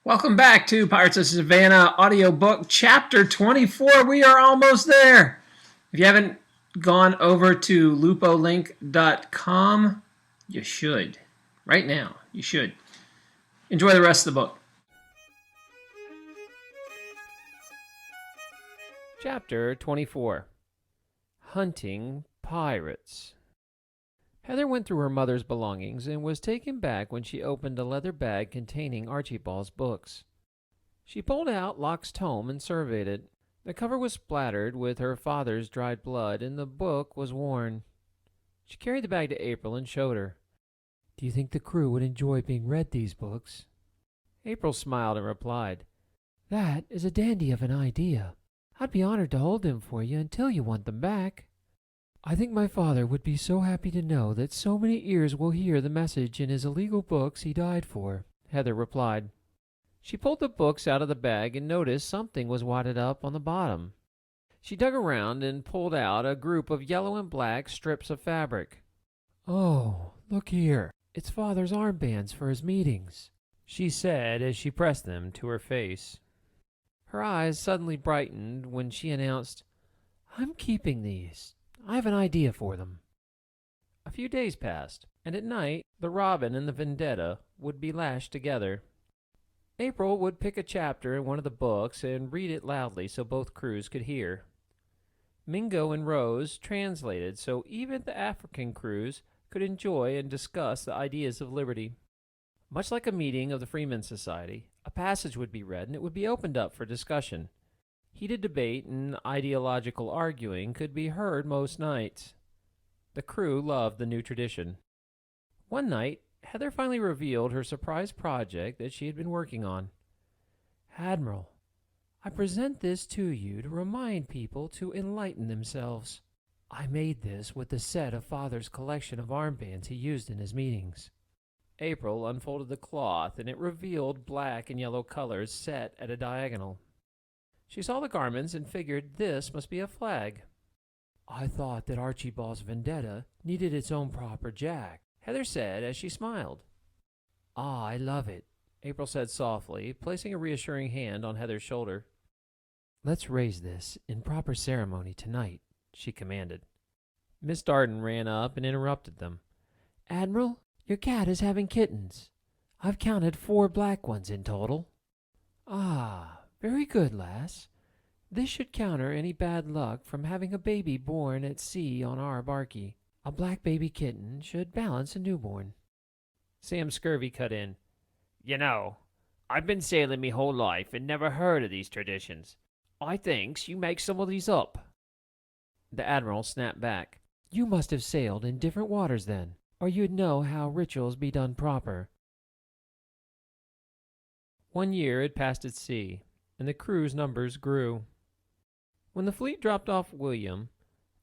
Welcome back to Pirates of Savannah Audio Book, Chapter 24. We are almost there. If you haven't gone over to lupolilink.com, you should. Right now, you should. Enjoy the rest of the book. Chapter 24. Hunting Pirates. Heather went through her mother's belongings and was taken back when she opened a leather bag containing Archibald's books. She pulled out Locke's tome and surveyed it. The cover was splattered with her father's dried blood, and the book was worn. She carried the bag to April and showed her. "Do you think the crew would enjoy being read these books?" April smiled and replied, "That is a dandy of an idea. I'd be honored to hold them for you until you want them back." "I think my father would be so happy to know that so many ears will hear the message in his illegal books he died for," Heather replied. She pulled the books out of the bag and noticed something was wadded up on the bottom. She dug around and pulled out a group of yellow and black strips of fabric. "Oh, look here. It's Father's armbands for his meetings," she said as she pressed them to her face. Her eyes suddenly brightened when she announced, "I'm keeping these. I have an idea for them." A few days passed, and at night the Robin and the Vendetta would be lashed together. April would pick a chapter in one of the books and read it loudly so both crews could hear. Mingo and Rose translated so even the African crews could enjoy and discuss the ideas of liberty. Much like a meeting of the Freemen's Society, a passage would be read and it would be opened up for discussion. Heated debate and ideological arguing could be heard most nights. The crew loved the new tradition. One night, Heather finally revealed her surprise project that she had been working on. "Admiral, I present this to you to remind people to enlighten themselves. I made this with the set of Father's collection of armbands he used in his meetings." April unfolded the cloth, and it revealed black and yellow colors set at a diagonal. She saw the garments and figured this must be a flag. "I thought that Archibald's Vendetta needed its own proper jack," Heather said as she smiled. "Ah, I love it," April said softly, placing a reassuring hand on Heather's shoulder. "Let's raise this in proper ceremony tonight," she commanded. Miss Darden ran up and interrupted them. "Admiral, your cat is having kittens. I've counted 4 black ones in total." "Ah, very good, lass. This should counter any bad luck from having a baby born at sea on our barkie. A black baby kitten should balance a newborn." Sam Scurvy cut in. "You know, I've been sailing me whole life and never heard of these traditions. I thinks you make some of these up." The Admiral snapped back. "You must have sailed in different waters then, or you'd know how rituals be done proper." 1 year had passed at sea, and the crew's numbers grew. When the fleet dropped off William,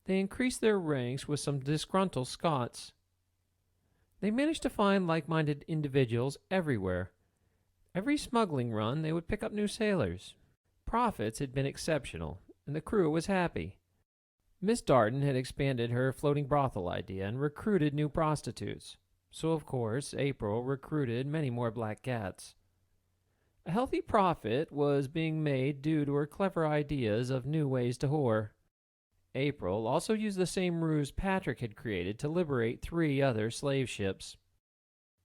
they increased their ranks with some disgruntled Scots. They managed to find like-minded individuals everywhere. Every smuggling run, they would pick up new sailors. Profits had been exceptional, and the crew was happy. Miss Darden had expanded her floating brothel idea and recruited new prostitutes. So, of course, April recruited many more black cats. A healthy profit was being made due to her clever ideas of new ways to whore. April also used the same ruse Patrick had created to liberate 3 other slave ships.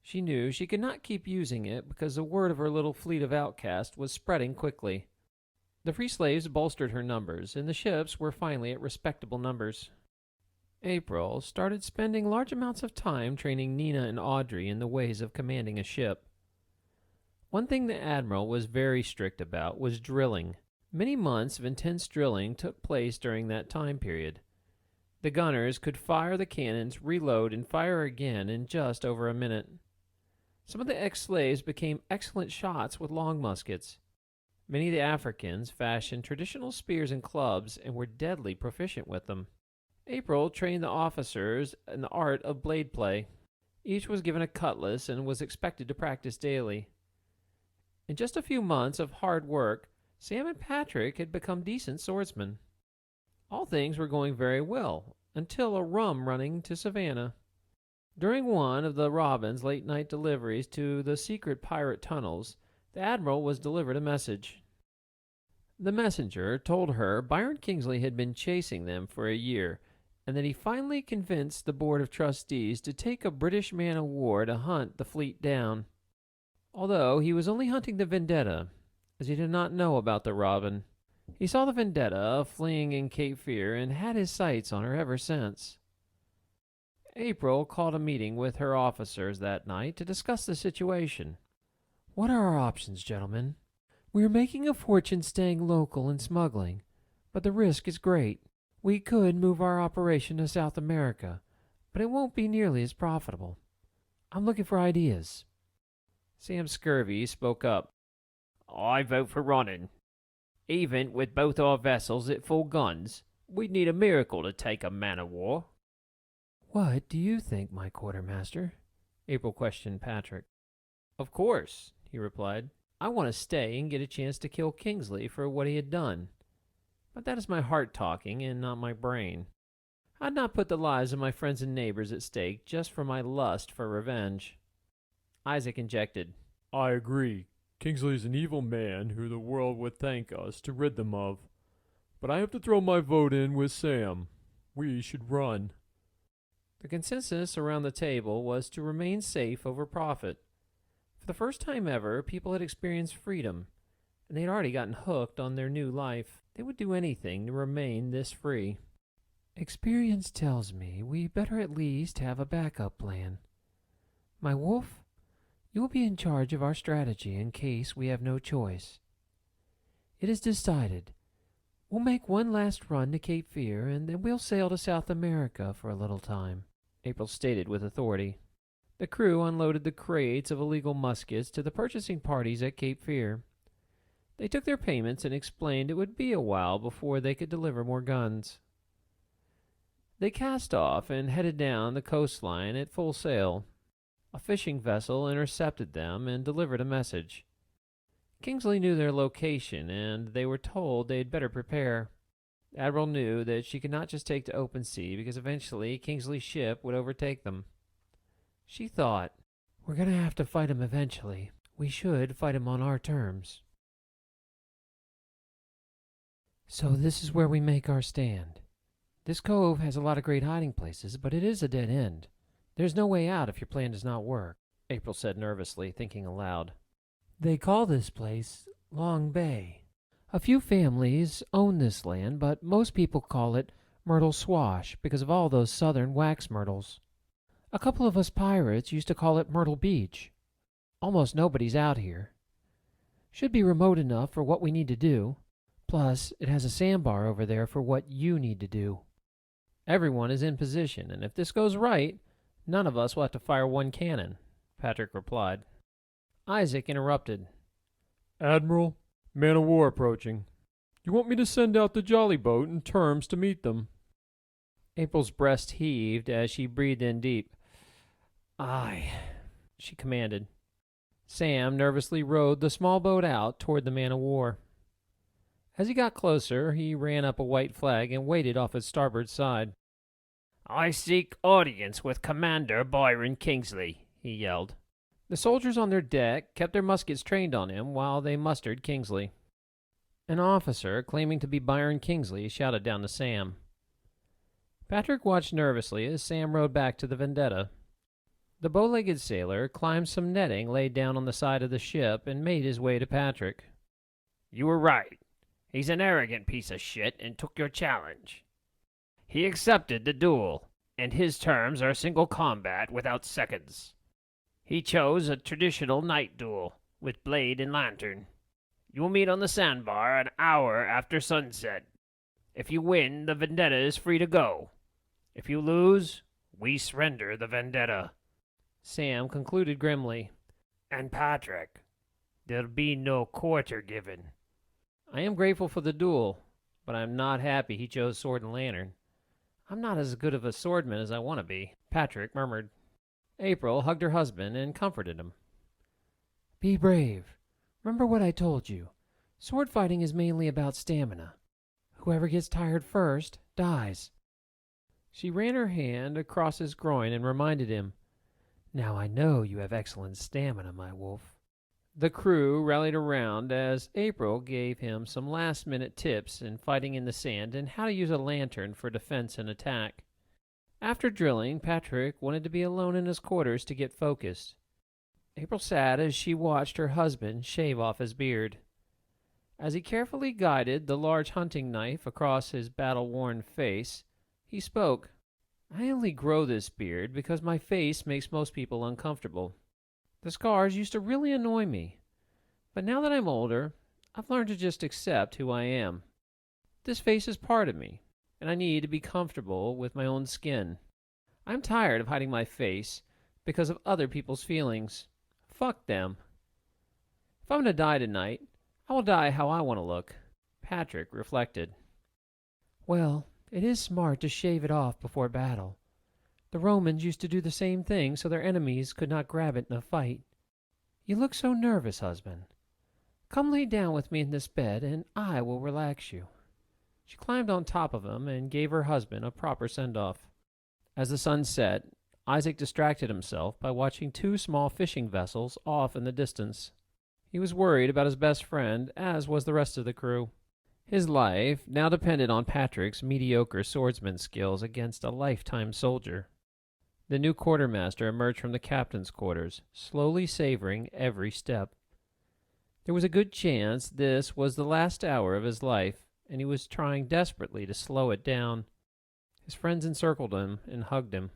She knew she could not keep using it because the word of her little fleet of outcasts was spreading quickly. The free slaves bolstered her numbers, and the ships were finally at respectable numbers. April started spending large amounts of time training Nina and Audrey in the ways of commanding a ship. One thing the Admiral was very strict about was drilling. Many months of intense drilling took place during that time period. The gunners could fire the cannons, reload, and fire again in just over a minute. Some of the ex-slaves became excellent shots with long muskets. Many of the Africans fashioned traditional spears and clubs and were deadly proficient with them. April trained the officers in the art of blade play. Each was given a cutlass and was expected to practice daily. In just a few months of hard work, Sam and Patrick had become decent swordsmen. All things were going very well, until a rum running to Savannah. During one of the Robin's late-night deliveries to the secret pirate tunnels, The admiral was delivered a message. The messenger told her Byron Kingsley had been chasing them for a year, and that he finally convinced the Board of Trustees to take a British man-of-war to hunt the fleet down. Although he was only hunting the Vendetta, as he did not know about the Robin. He saw the Vendetta fleeing in Cape Fear and had his sights on her ever since. April called a meeting with her officers that night to discuss the situation. "What are our options, gentlemen? We are making a fortune staying local and smuggling, but the risk is great. We could move our operation to South America, but it won't be nearly as profitable. I'm looking for ideas." Sam Scurvy spoke up. "I vote for running. Even with both our vessels at full guns, we'd need a miracle to take a man-of-war." "What do you think, my quartermaster?" April questioned Patrick. "Of course," he replied. "I want to stay and get a chance to kill Kingsley for what he had done. But that is my heart talking and not my brain. I'd not put the lives of my friends and neighbors at stake just for my lust for revenge." Isaac injected. "I agree. Kingsley's an evil man who the world would thank us to rid them of. But I have to throw my vote in with Sam. We should run." The consensus around the table was to remain safe over profit. For the first time ever, people had experienced freedom, and they had already gotten hooked on their new life. They would do anything to remain this free. "Experience tells me we better at least have a backup plan. My wolf, you will be in charge of our strategy in case we have no choice. It is decided. We'll make one last run to Cape Fear, and then we'll sail to South America for a little time," April stated with authority. The crew unloaded the crates of illegal muskets to the purchasing parties at Cape Fear. They took their payments and explained it would be a while before they could deliver more guns. They cast off and headed down the coastline at full sail. A fishing vessel intercepted them and delivered a message. Kingsley knew their location, and they were told they'd better prepare. The admiral knew that she could not just take to open sea because eventually Kingsley's ship would overtake them. She thought, "We're going to have to fight him eventually. We should fight him on our terms." "So this is where we make our stand. This cove has a lot of great hiding places, but it is a dead end. There's no way out if your plan does not work," April said nervously, thinking aloud. "They call this place Long Bay. A few families own this land, but most people call it Myrtle Swash because of all those southern wax myrtles. A couple of us pirates used to call it Myrtle Beach. Almost nobody's out here. Should be remote enough for what we need to do. Plus, it has a sandbar over there for what you need to do." "Everyone is in position, and if this goes right, none of us will have to fire one cannon," Patrick replied. Isaac interrupted. "Admiral, man-of-war approaching. You want me to send out the jolly boat in terms to meet them?" April's breast heaved as she breathed in deep. "Aye," she commanded. Sam nervously rowed the small boat out toward the man-of-war. As he got closer, he ran up a white flag and waited off its starboard side. "I seek audience with Commander Byron Kingsley," he yelled. The soldiers on their deck kept their muskets trained on him while they mustered Kingsley. An officer, claiming to be Byron Kingsley, shouted down to Sam. Patrick watched nervously as Sam rowed back to the Vendetta. The bow-legged sailor climbed some netting laid down on the side of the ship and made his way to Patrick. "You were right. He's an arrogant piece of shit and took your challenge. He accepted the duel, and his terms are single combat without seconds. He chose a traditional night duel, with blade and lantern. You will meet on the sandbar an hour after sunset. If you win, the Vendetta is free to go. If you lose, we surrender the Vendetta." Sam concluded grimly. "And Patrick, there'll be no quarter given." "I am grateful for the duel, but I am not happy he chose sword and lantern. I'm not as good of a swordman as I want to be," Patrick murmured. April hugged her husband and comforted him. "Be brave. Remember what I told you. Sword fighting is mainly about stamina. Whoever gets tired first dies." She ran her hand across his groin and reminded him, "Now I know you have excellent stamina, my wolf." The crew rallied around as April gave him some last-minute tips in fighting in the sand and how to use a lantern for defense and attack. After drilling, Patrick wanted to be alone in his quarters to get focused. April sat as she watched her husband shave off his beard. As he carefully guided the large hunting knife across his battle-worn face, he spoke. "I only grow this beard because my face makes most people uncomfortable. The scars used to really annoy me, but now that I'm older, I've learned to just accept who I am. This face is part of me, and I need to be comfortable with my own skin. I'm tired of hiding my face because of other people's feelings. Fuck them. If I'm going to die tonight, I will die how I want to look." Patrick reflected. "Well, it is smart to shave it off before battle. The Romans used to do the same thing so their enemies could not grab it in a fight. You look so nervous, husband. Come lay down with me in this bed, and I will relax you." She climbed on top of him and gave her husband a proper send-off. As the sun set, Isaac distracted himself by watching two small fishing vessels off in the distance. He was worried about his best friend, as was the rest of the crew. His life now depended on Patrick's mediocre swordsman skills against a lifetime soldier. The new quartermaster emerged from the captain's quarters, slowly savoring every step. There was a good chance this was the last hour of his life, and he was trying desperately to slow it down. His friends encircled him and hugged him.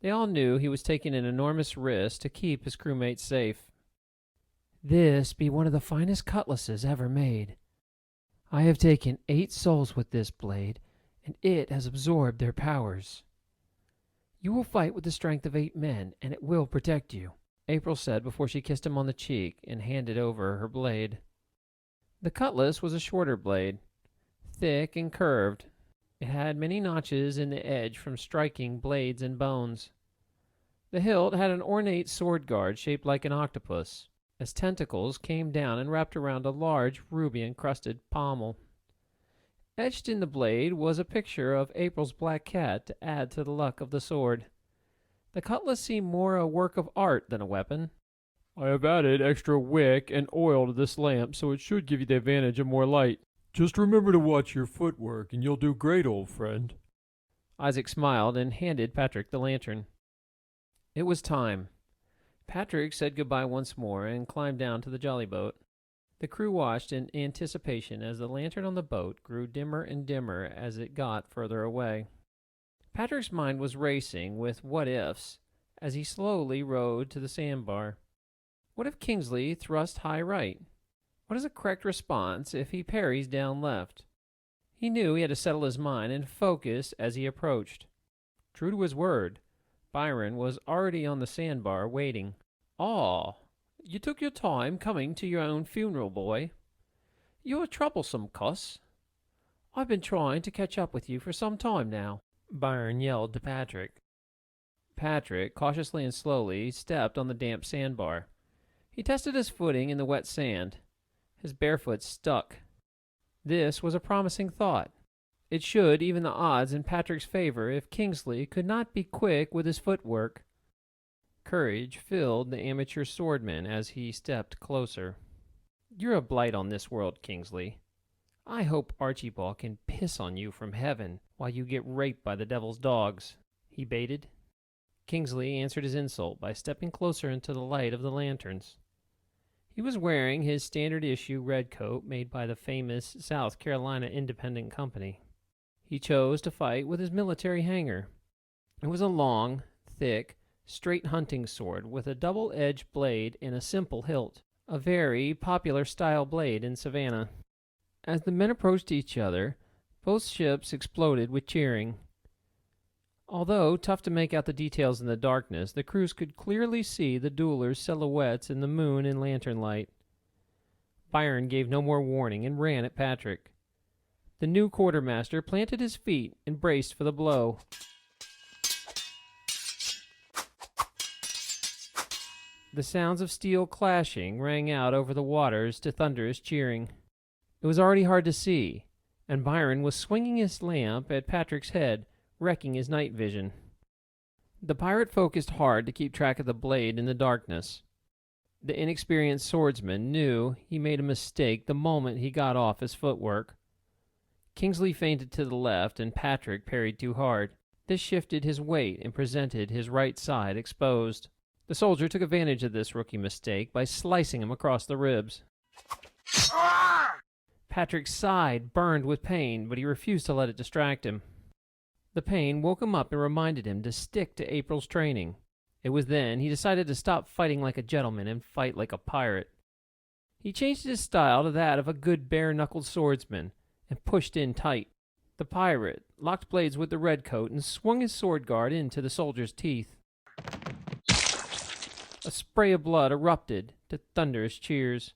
They all knew he was taking an enormous risk to keep his crewmates safe. "This be one of the finest cutlasses ever made. I have taken 8 souls with this blade, and it has absorbed their powers. You will fight with the strength of 8 men, and it will protect you," April said before she kissed him on the cheek and handed over her blade. The cutlass was a shorter blade, thick and curved. It had many notches in the edge from striking blades and bones. The hilt had an ornate sword guard shaped like an octopus, as tentacles came down and wrapped around a large ruby-encrusted pommel. Etched in the blade was a picture of April's black cat to add to the luck of the sword. The cutlass seemed more a work of art than a weapon. "I have added extra wick and oil to this lamp, so it should give you the advantage of more light. Just remember to watch your footwork, and you'll do great, old friend." Isaac smiled and handed Patrick the lantern. It was time. Patrick said goodbye once more and climbed down to the jolly boat. The crew watched in anticipation as the lantern on the boat grew dimmer and dimmer as it got further away. Patrick's mind was racing with what-ifs as he slowly rowed to the sandbar. What if Kingsley thrust high right? What is a correct response if he parries down left? He knew he had to settle his mind and focus as he approached. True to his word, Byron was already on the sandbar waiting. "Aw, you took your time coming to your own funeral, boy. You're a troublesome cuss. I've been trying to catch up with you for some time now," Byron yelled to Patrick. Patrick, cautiously and slowly, stepped on the damp sandbar. He tested his footing in the wet sand. His bare foot stuck. This was a promising thought. It should even the odds in Patrick's favor if Kingsley could not be quick with his footwork. Courage filled the amateur swordman as he stepped closer. "You're a blight on this world, Kingsley. I hope Archibald can piss on you from heaven while you get raped by the devil's dogs," he baited. Kingsley answered his insult by stepping closer into the light of the lanterns. He was wearing his standard-issue red coat made by the famous South Carolina Independent Company. He chose to fight with his military hanger. It was a long, thick, straight hunting sword with a double-edged blade and a simple hilt, a very popular style blade in Savannah. As the men approached each other, both ships exploded with cheering. Although tough to make out the details in the darkness, the crews could clearly see the duelers' silhouettes in the moon and lantern light. Byron gave no more warning and ran at Patrick. The new quartermaster planted his feet and braced for the blow. The sounds of steel clashing rang out over the waters to thunderous cheering. It was already hard to see, and Byron was swinging his lamp at Patrick's head, wrecking his night vision. The pirate focused hard to keep track of the blade in the darkness. The inexperienced swordsman knew he made a mistake the moment he got off his footwork. Kingsley feinted to the left, and Patrick parried too hard. This shifted his weight and presented his right side exposed. The soldier took advantage of this rookie mistake by slicing him across the ribs. Patrick's side burned with pain, but he refused to let it distract him. The pain woke him up and reminded him to stick to April's training. It was then he decided to stop fighting like a gentleman and fight like a pirate. He changed his style to that of a good bare-knuckled swordsman and pushed in tight. The pirate locked blades with the redcoat and swung his sword guard into the soldier's teeth. A spray of blood erupted to thunderous cheers.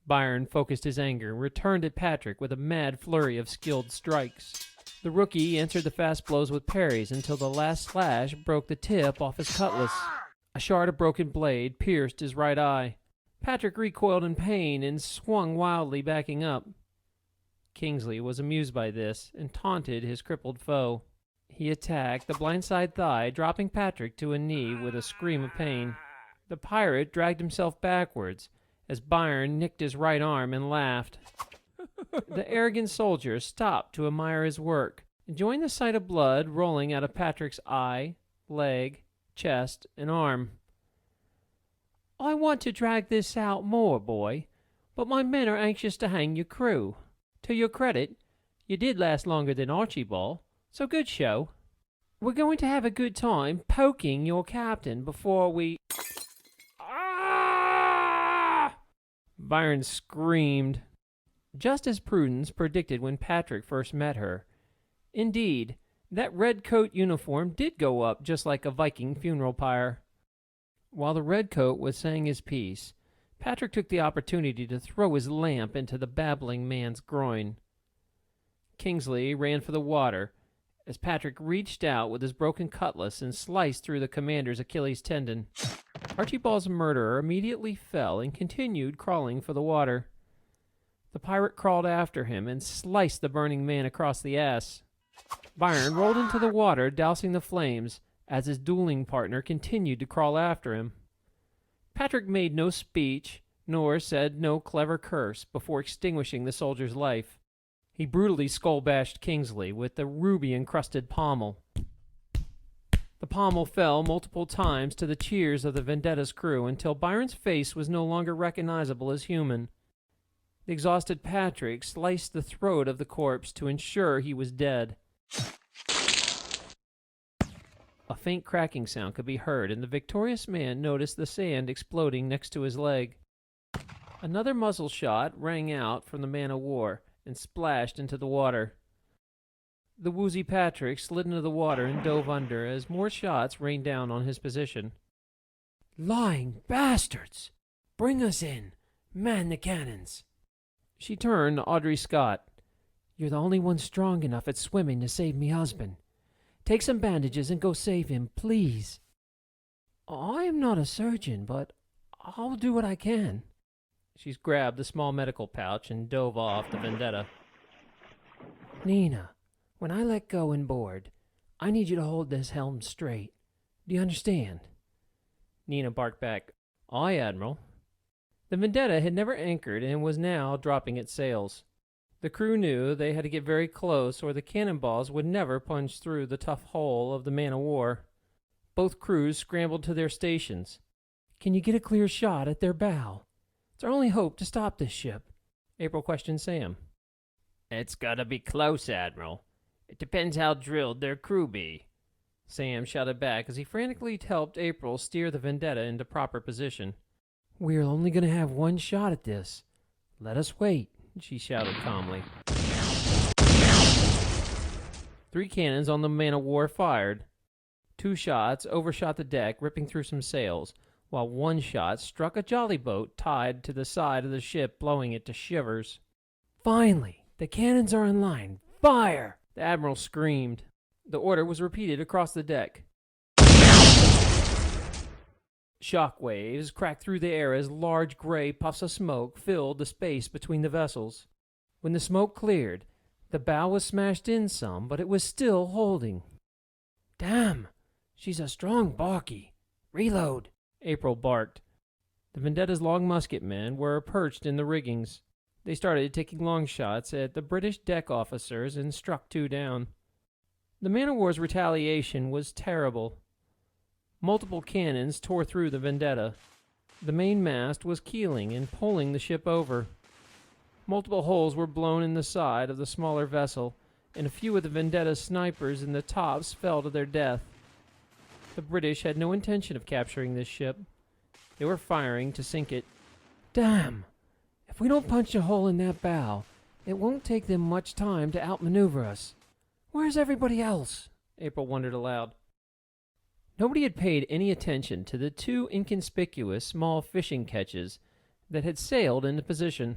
Byron focused his anger and returned at Patrick with a mad flurry of skilled strikes. The rookie answered the fast blows with parries until the last slash broke the tip off his cutlass. A shard of broken blade pierced his right eye. Patrick recoiled in pain and swung wildly, backing up. Kingsley was amused by this and taunted his crippled foe. He attacked the blindside thigh, dropping Patrick to a knee with a scream of pain. The pirate dragged himself backwards as Byron nicked his right arm and laughed. The arrogant soldier stopped to admire his work, enjoying the sight of blood rolling out of Patrick's eye, leg, chest, and arm. "I want to drag this out more, boy, but my men are anxious to hang your crew. To your credit, you did last longer than Archibald, so good show. We're going to have a good time poking your captain before we—" "Ah!" Byron screamed. Just as Prudence predicted when Patrick first met her. Indeed, that red coat uniform did go up just like a Viking funeral pyre. While the red coat was saying his piece, Patrick took the opportunity to throw his lamp into the babbling man's groin. Kingsley ran for the water as Patrick reached out with his broken cutlass and sliced through the commander's Achilles tendon. Archibald's murderer immediately fell and continued crawling for the water. The pirate crawled after him and sliced the burning man across the ass. Byron rolled into the water, dousing the flames, as his dueling partner continued to crawl after him. Patrick made no speech, nor said no clever curse before extinguishing the soldier's life. He brutally skull-bashed Kingsley with the ruby-encrusted pommel. The pommel fell multiple times to the cheers of the Vendetta's crew until Byron's face was no longer recognizable as human. The exhausted Patrick sliced the throat of the corpse to ensure he was dead. A faint cracking sound could be heard, and the victorious man noticed the sand exploding next to his leg. Another muzzle shot rang out from the man-o'-war and splashed into the water. The woozy Patrick slid into the water and dove under as more shots rained down on his position. "Lying bastards! Bring us in! Man the cannons!" She turned to Audrey Scott. "You're the only one strong enough at swimming to save me husband. Take some bandages and go save him, please." "I am not a surgeon, but I'll do what I can." She's grabbed the small medical pouch and dove off the Vendetta. "Nina, when I let go and board, I need you to hold this helm straight. Do you understand?" Nina barked back, "Aye, Admiral." The Vendetta had never anchored and was now dropping its sails. The crew knew they had to get very close or the cannonballs would never punch through the tough hull of the man-o'-war. Both crews scrambled to their stations. "Can you get a clear shot at their bow? It's our only hope to stop this ship," April questioned Sam. "It's gotta be close, Admiral. It depends how drilled their crew be." Sam shouted back as he frantically helped April steer the Vendetta into proper position. "We're only going to have one shot at this. Let us wait," she shouted calmly. 3 cannons on the man-o'-war fired. 2 shots overshot the deck, ripping through some sails, while 1 shot struck a jolly boat tied to the side of the ship, blowing it to shivers. "Finally, the cannons are in line. Fire!" the Admiral screamed. The order was repeated across the deck. Shock waves cracked through the air as large gray puffs of smoke filled the space between the vessels. When the smoke cleared, the bow was smashed in some, but it was still holding. "Damn, she's a strong barkie. Reload," April barked. The Vendetta's long musketmen were perched in the riggings. They started taking long shots at the British deck officers and struck 2 down. The man-of-war's retaliation was terrible. Multiple cannons tore through the Vendetta. The main mast was keeling and pulling the ship over. Multiple holes were blown in the side of the smaller vessel, and a few of the Vendetta's snipers in the tops fell to their death. The British had no intention of capturing this ship. They were firing to sink it. "Damn! If we don't punch a hole in that bow, it won't take them much time to outmaneuver us. Where's everybody else?" April wondered aloud. Nobody had paid any attention to the 2 inconspicuous small fishing ketches that had sailed into position.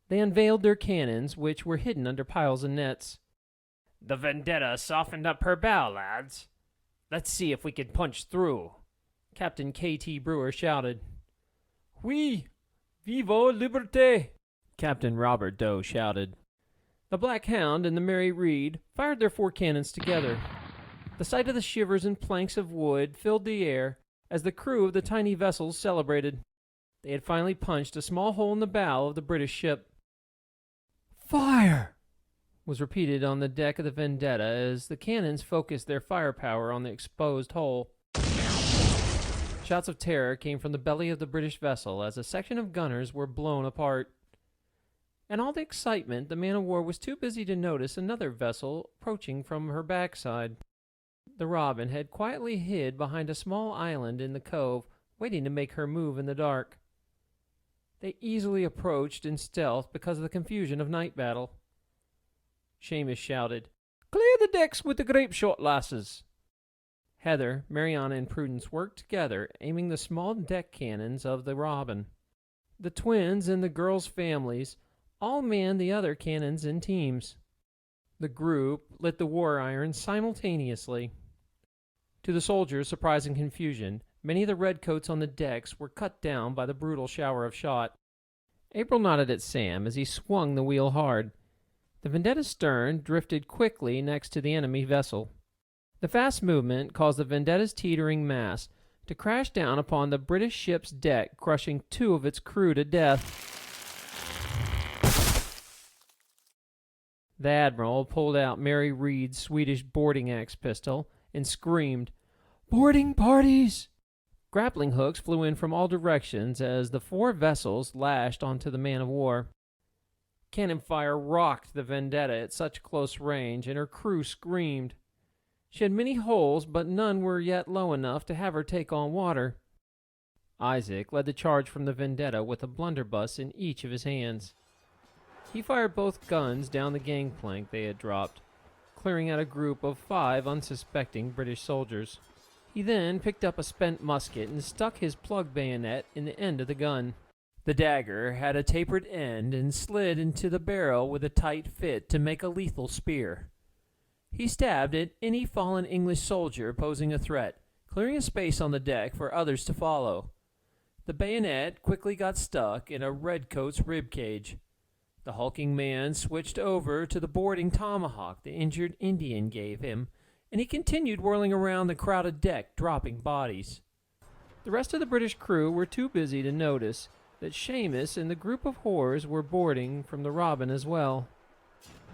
They unveiled their cannons, which were hidden under piles of nets. The Vendetta softened up her bow, lads. Let's see if we can punch through. Captain K.T. Brewer shouted. Oui, vive liberté! Captain Robert Doe shouted. The Black Hound and the Mary Read fired their 4 cannons together. The sight of the shivers and planks of wood filled the air as the crew of the tiny vessels celebrated. They had finally punched a small hole in the bow of the British ship. "Fire!" was repeated on the deck of the Vendetta as the cannons focused their firepower on the exposed hole. Shouts of terror came from the belly of the British vessel as a section of gunners were blown apart. In all the excitement, the man-of-war was too busy to notice another vessel approaching from her backside. The Robin had quietly hid behind a small island in the cove, waiting to make her move in the dark. They easily approached in stealth because of the confusion of night battle. Seamus shouted, "Clear the decks with the grape-shot, lasses!" Heather, Mariana, and Prudence worked together, aiming the small deck cannons of the Robin. The twins and the girls' families all manned the other cannons in teams. The group lit the war irons simultaneously. To the soldiers' surprise and confusion, many of the redcoats on the decks were cut down by the brutal shower of shot. April nodded at Sam as he swung the wheel hard. The Vendetta's stern drifted quickly next to the enemy vessel. The fast movement caused the Vendetta's teetering mass to crash down upon the British ship's deck, crushing 2 of its crew to death. The Admiral pulled out Mary Read's Swedish boarding axe pistol and screamed, "Boarding parties!" Grappling hooks flew in from all directions as the 4 vessels lashed onto the man-of-war. Cannon fire rocked the Vendetta at such close range, and her crew screamed. She had many holes, but none were yet low enough to have her take on water. Isaac led the charge from the Vendetta with a blunderbuss in each of his hands. He fired both guns down the gangplank they had dropped, clearing out a group of 5 unsuspecting British soldiers. He then picked up a spent musket and stuck his plug bayonet in the end of the gun. The dagger had a tapered end and slid into the barrel with a tight fit to make a lethal spear. He stabbed at any fallen English soldier posing a threat, clearing a space on the deck for others to follow. The bayonet quickly got stuck in a redcoat's rib cage. The hulking man switched over to the boarding tomahawk the injured Indian gave him, and he continued whirling around the crowded deck, dropping bodies. The rest of the British crew were too busy to notice that Seamus and the group of whores were boarding from the Robin as well.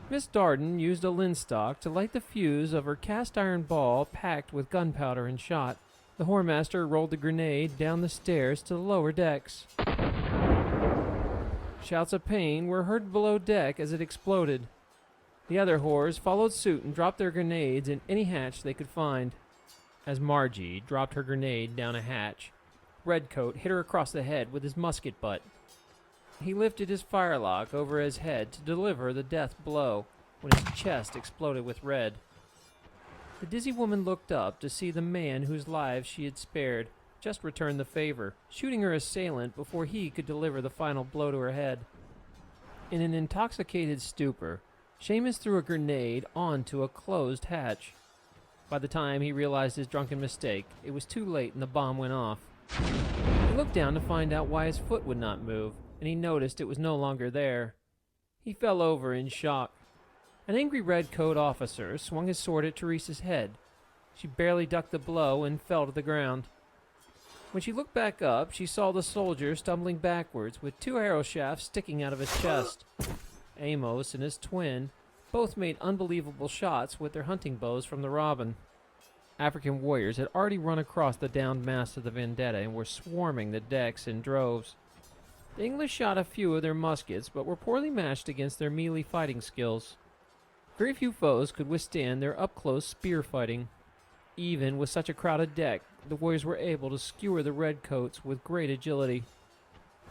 Miss Darden used a linstock to light the fuse of her cast-iron ball packed with gunpowder and shot. The whoremaster rolled the grenade down the stairs to the lower decks. Shouts of pain were heard below deck as it exploded. The other whores followed suit and dropped their grenades in any hatch they could find. As Margie dropped her grenade down a hatch, Redcoat hit her across the head with his musket butt. He lifted his firelock over his head to deliver the death blow when his chest exploded with red. The dizzy woman looked up to see the man whose lives she had spared just return the favor, shooting her assailant before he could deliver the final blow to her head. In an intoxicated stupor, Seamus threw a grenade onto a closed hatch. By the time he realized his drunken mistake, it was too late and the bomb went off. He looked down to find out why his foot would not move, and he noticed it was no longer there. He fell over in shock. An angry redcoat officer swung his sword at Teresa's head. She barely ducked the blow and fell to the ground. When she looked back up, she saw the soldier stumbling backwards with 2 arrow shafts sticking out of his chest. Amos and his twin both made unbelievable shots with their hunting bows from the robin. African warriors had already run across the downed mast of the Vendetta and were swarming the decks in droves. The English shot a few of their muskets, but were poorly matched against their melee fighting skills. Very few foes could withstand their up-close spear fighting. Even with such a crowded deck, the warriors were able to skewer the redcoats with great agility.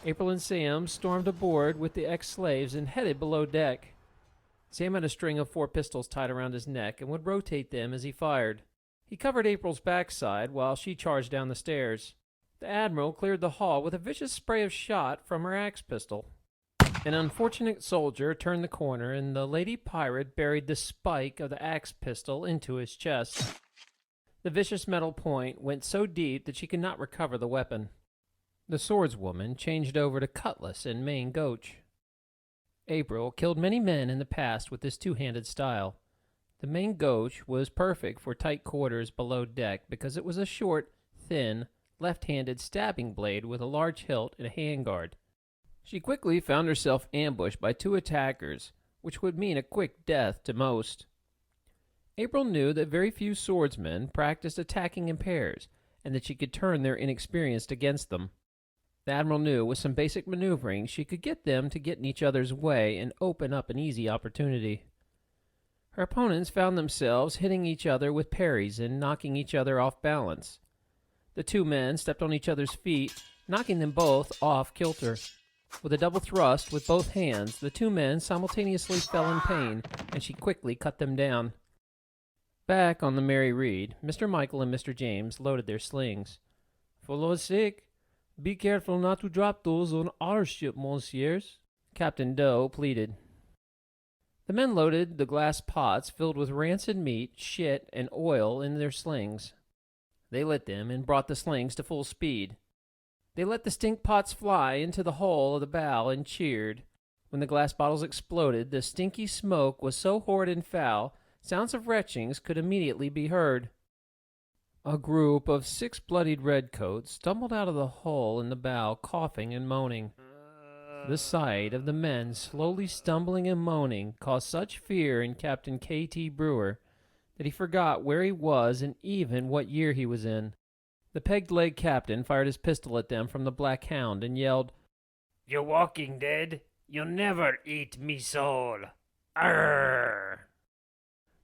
April and Sam stormed aboard with the ex-slaves and headed below deck. Sam had a string of 4 pistols tied around his neck and would rotate them as he fired. He covered April's backside while she charged down the stairs. The Admiral cleared the hall with a vicious spray of shot from her axe pistol. An unfortunate soldier turned the corner, and the lady pirate buried the spike of the axe pistol into his chest. The vicious metal point went so deep that she could not recover the weapon. The swordswoman changed over to cutlass and main gouge. April killed many men in the past with this two-handed style. The main gouge was perfect for tight quarters below deck because it was a short, thin, left-handed stabbing blade with a large hilt and a handguard. She quickly found herself ambushed by 2 attackers, which would mean a quick death to most. April knew that very few swordsmen practiced attacking in pairs, and that she could turn their inexperience against them. The Admiral knew with some basic maneuvering she could get them to get in each other's way and open up an easy opportunity. Her opponents found themselves hitting each other with parries and knocking each other off balance. The 2 men stepped on each other's feet, knocking them both off kilter. With a double thrust with both hands, the 2 men simultaneously fell in pain, and she quickly cut them down. Back on the Mary Read, Mr. Michael and Mr. James loaded their slings. "For Lord's sake, be careful not to drop those on our ship, monsieurs," Captain Doe pleaded. The men loaded the glass pots filled with rancid meat, shit, and oil in their slings. They lit them and brought the slings to full speed. They let the stink pots fly into the hole of the bow and cheered. When the glass bottles exploded, the stinky smoke was so horrid and foul, sounds of retchings could immediately be heard. A group of 6 bloodied redcoats stumbled out of the hole in the bow, coughing and moaning. The sight of the men slowly stumbling and moaning caused such fear in Captain K.T. Brewer that he forgot where he was and even what year he was in. The peg-leg captain fired his pistol at them from the Black Hound and yelled, "You're walking dead. You'll never eat me soul. Arr!"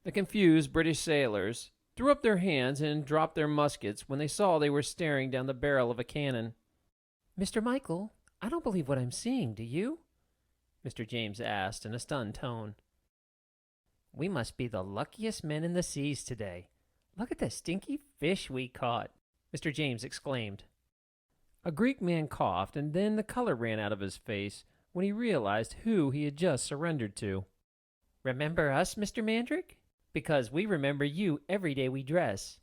The confused British sailors threw up their hands and dropped their muskets when they saw they were staring down the barrel of a cannon. "Mr. Michael, I don't believe what I'm seeing, do you?" Mr. James asked in a stunned tone. "We must be the luckiest men in the seas today. Look at the stinky fish we caught," Mr. James exclaimed. A Greek man coughed, and then the color ran out of his face when he realized who he had just surrendered to. "Remember us, Mr. Mandrick? Because we remember you every day we dress.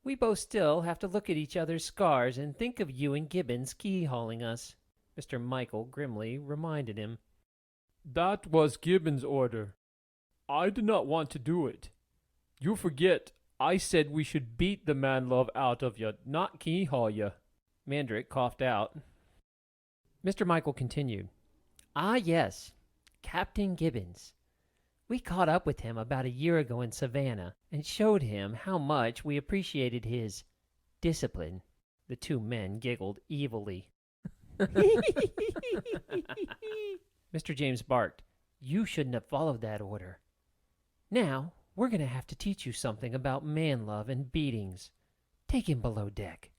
We both still have to look at each other's scars and think of you and Gibbons key-hauling us," Mr. Michael grimly reminded him. "That was Gibbons' order. I did not want to do it. You forget, I said we should beat the man-love out of you, not key-haul you." Mandrick coughed out. Mr. Michael continued. "Ah, yes, Captain Gibbons. We caught up with him about a year ago in Savannah and showed him how much we appreciated his discipline." The 2 men giggled evilly. Mr. James barked, "You shouldn't have followed that order. Now, we're going to have to teach you something about man-love and beatings. Take him below deck."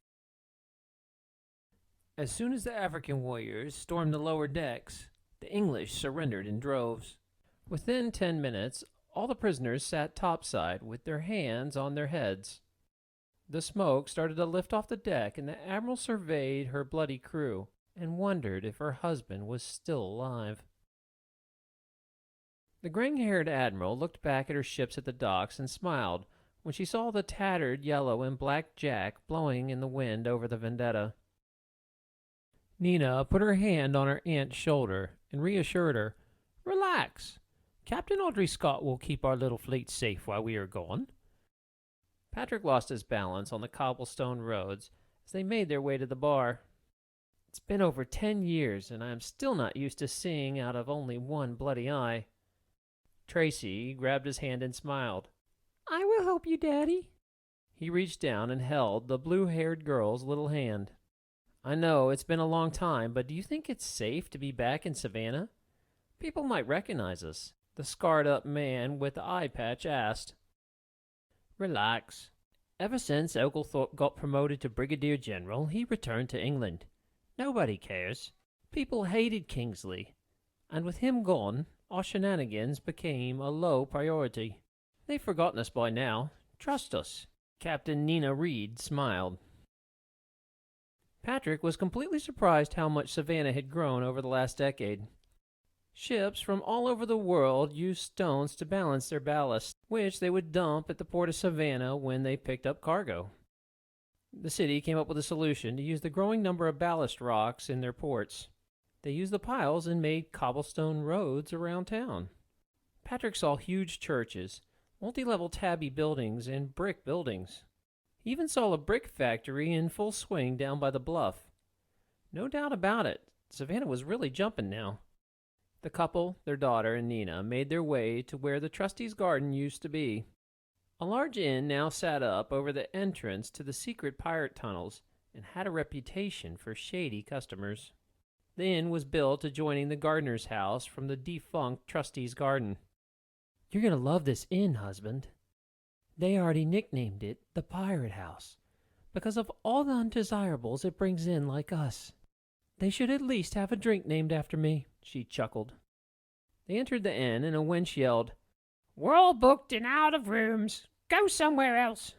As soon as the African warriors stormed the lower decks, the English surrendered in droves. Within 10 minutes, all the prisoners sat topside with their hands on their heads. The smoke started to lift off the deck, and the Admiral surveyed her bloody crew and wondered if her husband was still alive. The gray-haired Admiral looked back at her ships at the docks and smiled when she saw the tattered yellow and black jack blowing in the wind over the Vendetta. Nina put her hand on her aunt's shoulder and reassured her, "Relax. Captain Audrey Scott will keep our little fleet safe while we are gone." Patrick lost his balance on the cobblestone roads as they made their way to the bar. It's been over 10 years, and I am still not used to seeing out of only one bloody eye. Tracy grabbed his hand and smiled. I will help you, Daddy. He reached down and held the blue-haired girl's little hand. I know it's been a long time, but do you think it's safe to be back in Savannah? People might recognize us, the scarred-up man with the eye patch asked. Relax. Ever since Oglethorpe got promoted to Brigadier General, he returned to England. Nobody cares. People hated Kingsley, and with him gone, our shenanigans became a low priority. They've forgotten us by now. Trust us. Captain Nina Reed smiled. Patrick was completely surprised how much Savannah had grown over the last decade. Ships from all over the world used stones to balance their ballast, which they would dump at the port of Savannah when they picked up cargo. The city came up with a solution to use the growing number of ballast rocks in their ports. They used the piles and made cobblestone roads around town. Patrick saw huge churches, multi-level tabby buildings, and brick buildings. He even saw a brick factory in full swing down by the bluff. No doubt about it, Savannah was really jumping now. The couple, their daughter, and Nina made their way to where the trustees' garden used to be. A large inn now sat up over the entrance to the secret pirate tunnels and had a reputation for shady customers. The inn was built adjoining the gardener's house from the defunct trustees' garden. You're going to love this inn, husband. They already nicknamed it the Pirate House because of all the undesirables it brings in like us. They should at least have a drink named after me, she chuckled. They entered the inn and a wench yelled, We're all booked and out of rooms. Go somewhere else.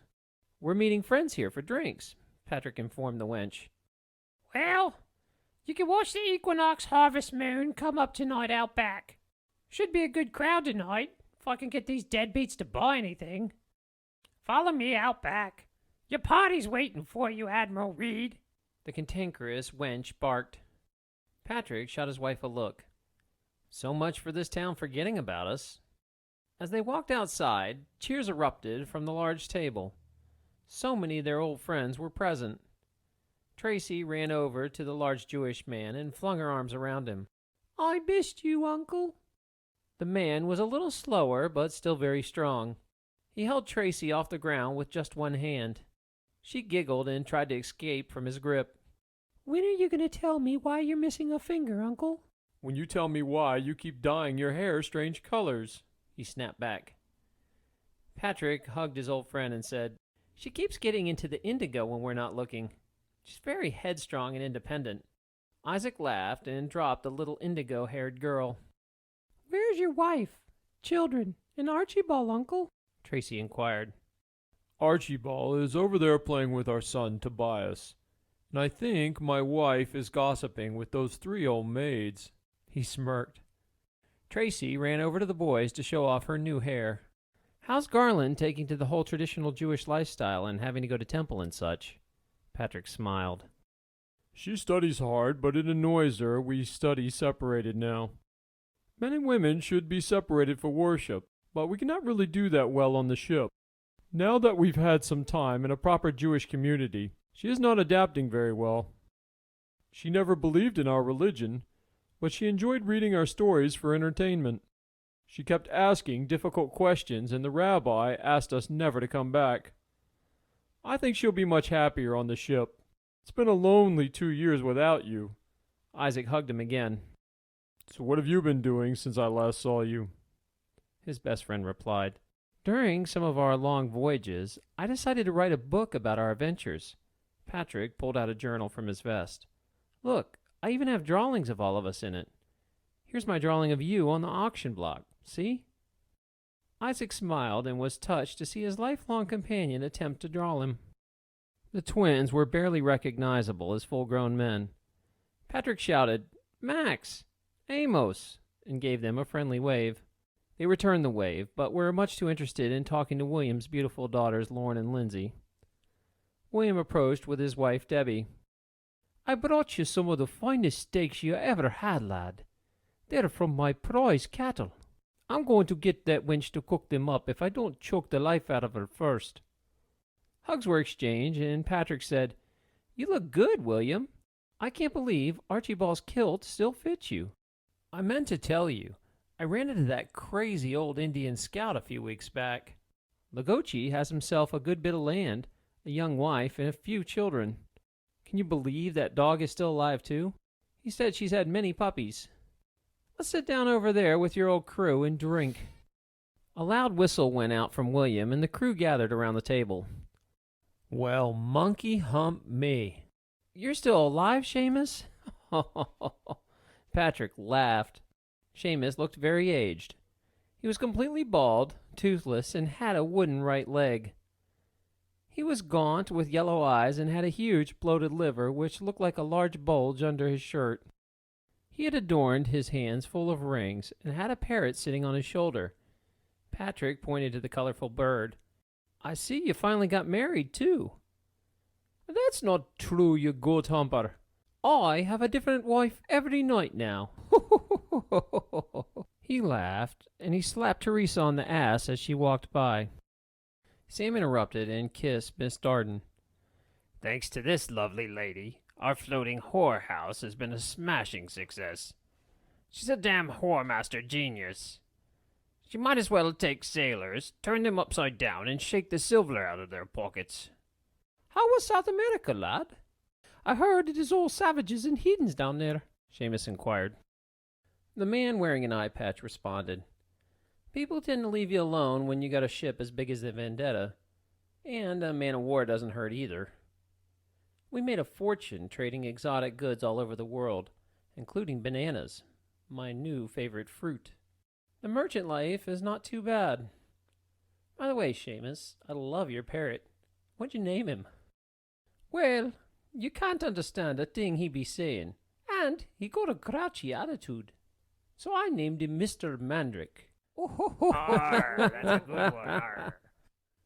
We're meeting friends here for drinks, Patrick informed the wench. Well, you can watch the equinox harvest moon come up tonight out back. Should be a good crowd tonight, if I can get these deadbeats to buy anything. Follow me out back. Your party's waiting for you, Admiral Reed. The cantankerous wench barked. Patrick shot his wife a look. So much for this town forgetting about us. As they walked outside, cheers erupted from the large table. So many of their old friends were present. Tracy ran over to the large Jewish man and flung her arms around him. I missed you, Uncle. The man was a little slower, but still very strong. He held Tracy off the ground with just one hand. She giggled and tried to escape from his grip. When are you going to tell me why you're missing a finger, Uncle? When you tell me why you keep dyeing your hair strange colors, he snapped back. Patrick hugged his old friend and said, She keeps getting into the indigo when we're not looking. She's very headstrong and independent. Isaac laughed and dropped the little indigo-haired girl. Where's your wife, children, and Archibald, Uncle? Tracy inquired. Archibald is over there playing with our son Tobias, and I think my wife is gossiping with those 3 old maids. He smirked. Tracy ran over to the boys to show off her new hair. How's Garland taking to the whole traditional Jewish lifestyle and having to go to temple and such? Patrick smiled. She studies hard, but it annoys her we study separated now. Men and women should be separated for worship, but we cannot really do that well on the ship. Now that we've had some time in a proper Jewish community, she is not adapting very well. She never believed in our religion, but she enjoyed reading our stories for entertainment. She kept asking difficult questions, and the rabbi asked us never to come back. I think she'll be much happier on the ship. It's been a lonely 2 years without you. Isaac hugged him again. So what have you been doing since I last saw you? His best friend replied. During some of our long voyages, I decided to write a book about our adventures. Patrick pulled out a journal from his vest. Look, I even have drawings of all of us in it. Here's my drawing of you on the auction block. See? Isaac smiled and was touched to see his lifelong companion attempt to draw him. The twins were barely recognizable as full-grown men. Patrick shouted, Max! Amos! And gave them a friendly wave. They returned the wave, but were much too interested in talking to William's beautiful daughters, Lauren and Lindsay. William approached with his wife, Debbie. I brought you some of the finest steaks you ever had, lad. They're from my prize cattle. I'm going to get that wench to cook them up if I don't choke the life out of her first. Hugs were exchanged, and Patrick said, You look good, William. I can't believe Archibald's kilt still fits you. I meant to tell you, I ran into that crazy old Indian scout a few weeks back. Lagochi has himself a good bit of land, a young wife, and a few children. Can you believe that dog is still alive, too? He said she's had many puppies. Let's sit down over there with your old crew and drink. A loud whistle went out from William, and the crew gathered around the table. Well, monkey hump me. You're still alive, Seamus? Patrick laughed. Seamus looked very aged. He was completely bald, toothless, and had a wooden right leg. He was gaunt, with yellow eyes, and had a huge bloated liver which looked like a large bulge under his shirt. He had adorned his hands full of rings, and had a parrot sitting on his shoulder. Patrick pointed to the colorful bird. I see you finally got married, too. That's not true, you goat humper. I have a different wife every night now. He laughed, and he slapped Teresa on the ass as she walked by. Sam interrupted and kissed Miss Darden. Thanks to this lovely lady, our floating whorehouse has been a smashing success. She's a damn whoremaster genius. She might as well take sailors, turn them upside down, and shake the silver out of their pockets. How was South America, lad? I heard it is all savages and heathens down there, Seamus inquired. The man wearing an eye patch responded. People tend to leave you alone when you got a ship as big as the Vendetta, and a man of war doesn't hurt either. We made a fortune trading exotic goods all over the world, including bananas, my new favorite fruit. The merchant life is not too bad. By the way, Seamus, I love your parrot. What'd you name him? Well, you can't understand a thing he be saying, and he got a grouchy attitude. So I named him Mr. Mandrake. Arr, that's a good one, arr.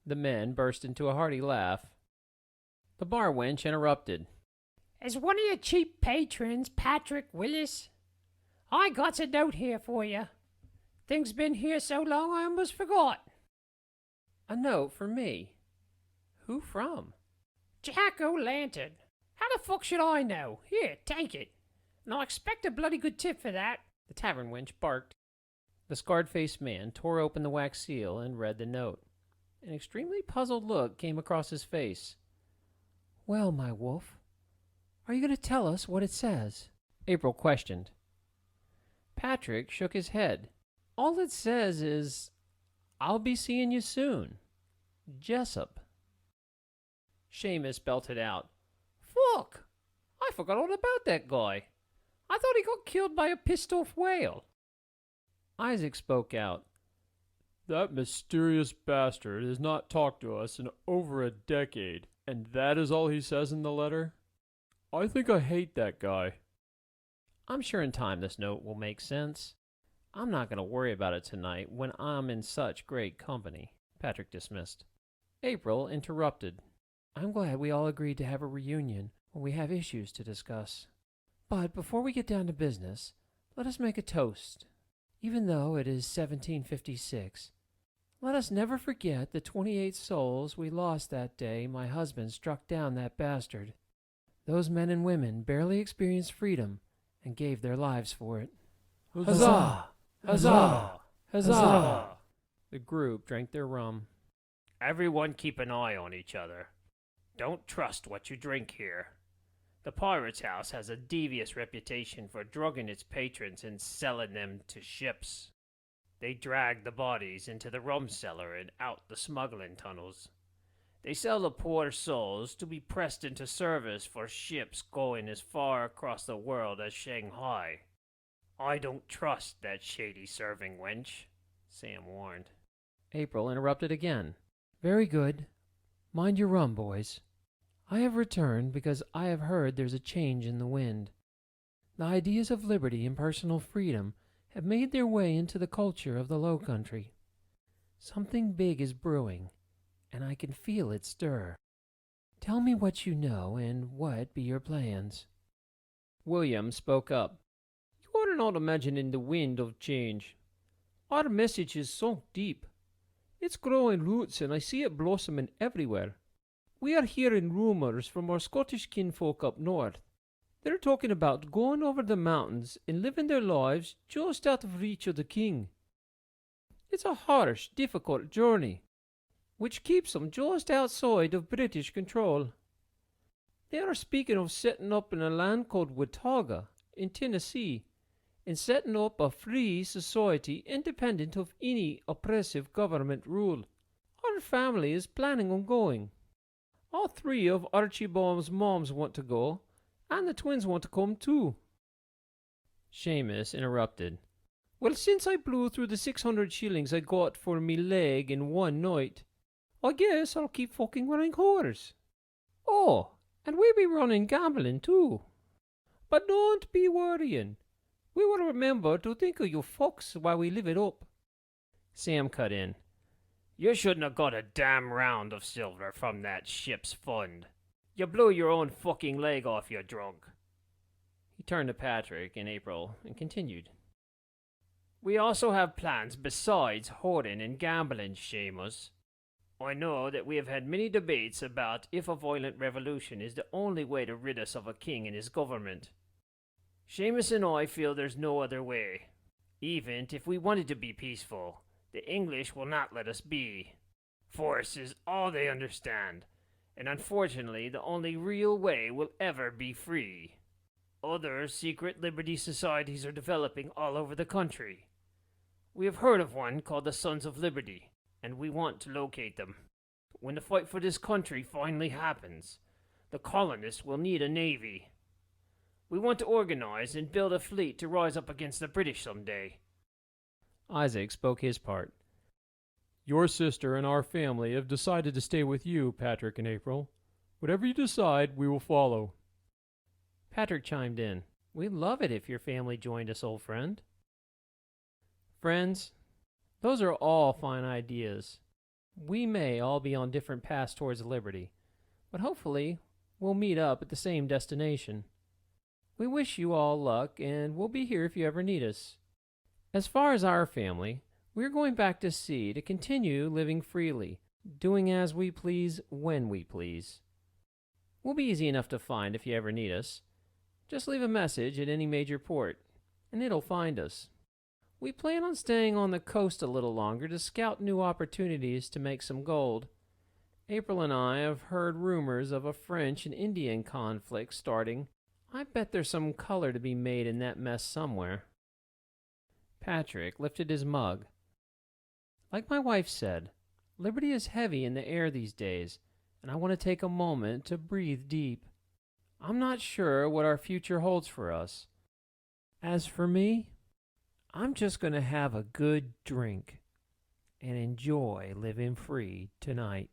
The men burst into a hearty laugh. The bar wench interrupted. As one of your cheap patrons, Patrick Willis, I got a note here for you. Things been here so long I almost forgot. A note for me? Who from? Jack O'Lantern. How the fuck should I know? Here, take it. And I expect a bloody good tip for that. The tavern wench barked. The scarred-faced man tore open the wax seal and read the note. An extremely puzzled look came across his face. Well, my wolf, are you going to tell us what it says? April questioned. Patrick shook his head. All it says is, I'll be seeing you soon. Jessup. Seamus belted out. Fuck! I forgot all about that guy. I thought he got killed by a pissed-off whale. Isaac spoke out. That mysterious bastard has not talked to us in over a decade, and that is all he says in the letter? I think I hate that guy. I'm sure in time this note will make sense. I'm not going to worry about it tonight when I'm in such great company, Patrick dismissed. April interrupted. I'm glad we all agreed to have a reunion when we have issues to discuss. But before we get down to business, let us make a toast. Even though it is 1756, let us never forget the 28 souls we lost that day my husband struck down that bastard. Those men and women barely experienced freedom and gave their lives for it. Huzzah! Huzzah! Huzzah! The group drank their rum. Everyone keep an eye on each other. Don't trust what you drink here. The Pirate's House has a devious reputation for drugging its patrons and selling them to ships. They drag the bodies into the rum cellar and out the smuggling tunnels. They sell the poor souls to be pressed into service for ships going as far across the world as Shanghai. I don't trust that shady serving wench, Sam warned. April interrupted again. Very good. Mind your rum, boys. I have returned because I have heard there's a change in the wind. The ideas of liberty and personal freedom have made their way into the culture of the Low Country. Something big is brewing, and I can feel it stir. Tell me what you know and what be your plans. William spoke up. You are not imagining the wind of change. Our message is sunk deep. It's growing roots, and I see it blossoming everywhere. We are hearing rumours from our Scottish kinfolk up north. They're talking about going over the mountains and living their lives just out of reach of the king. It's a harsh, difficult journey, which keeps them just outside of British control. They are speaking of setting up in a land called Watauga in Tennessee, and setting up a free society independent of any oppressive government rule. Our family is planning on going. All three of Archibald's moms want to go, and the twins want to come too. Seamus interrupted. Well, since I blew through the 600 shillings I got for me leg in one night, I guess I'll keep fucking running whores. Oh, and we'll be running gambling too. But don't be worrying. We will remember to think of you fucks while we live it up. Sam cut in. You shouldn't have got a damn round of silver from that ship's fund. You blew your own fucking leg off, you drunk. He turned to Patrick and April and continued. We also have plans besides hoarding and gambling, Seamus. I know that we have had many debates about if a violent revolution is the only way to rid us of a king and his government. Seamus and I feel there's no other way. Even if we wanted to be peaceful, the English will not let us be. Force is all they understand, and unfortunately the only real way will ever be free. Other secret liberty societies are developing all over the country. We have heard of one called the Sons of Liberty, and we want to locate them. When the fight for this country finally happens, the colonists will need a navy. We want to organize and build a fleet to rise up against the British someday. Isaac spoke his part. Your sister and our family have decided to stay with you, Patrick and April. Whatever you decide, we will follow. Patrick chimed in. We'd love it if your family joined us, old friend. Friends, those are all fine ideas. We may all be on different paths towards liberty, but hopefully we'll meet up at the same destination. We wish you all luck, and we'll be here if you ever need us. As far as our family, we're going back to sea to continue living freely, doing as we please when we please. We'll be easy enough to find if you ever need us. Just leave a message at any major port, and it'll find us. We plan on staying on the coast a little longer to scout new opportunities to make some gold. April and I have heard rumors of a French and Indian conflict starting. I bet there's some color to be made in that mess somewhere. Patrick lifted his mug. Like my wife said, liberty is heavy in the air these days, and I want to take a moment to breathe deep. I'm not sure what our future holds for us. As for me, I'm just going to have a good drink and enjoy living free tonight.